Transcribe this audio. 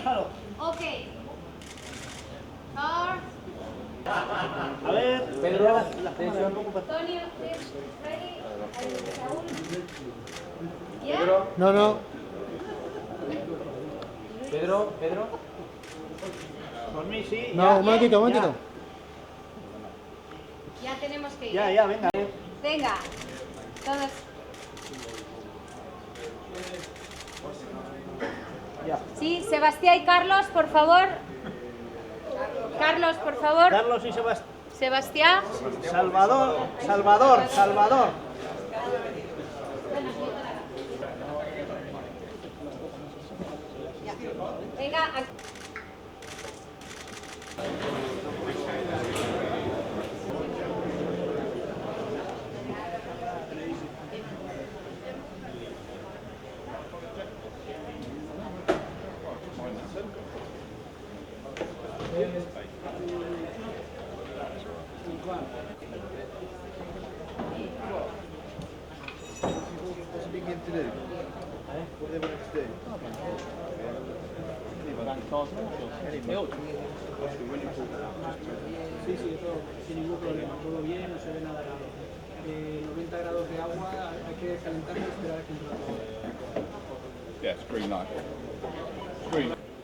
déjalo. Ok. Thor, A ver, Pedro, la atención. Tony, ready. Saúl. ¿Ya? Pedro, No, no. Pedro, Pedro. por mí sí. No, ya, un momentito, un momentito. Ya tenemos que ir. Ya, venga. Venga. Todos. Ya. Sí, Sebastián y Carlos, por favor. Carlos, por favor. Carlos y Sebastián. Sebastián. Salvador. Venga. Sí, eso sin ningún problema, todo bien, no se ve nada raro. 90 grados de agua, hay que calentarlo y esperar a que entre la agua. Yes, green light. Green.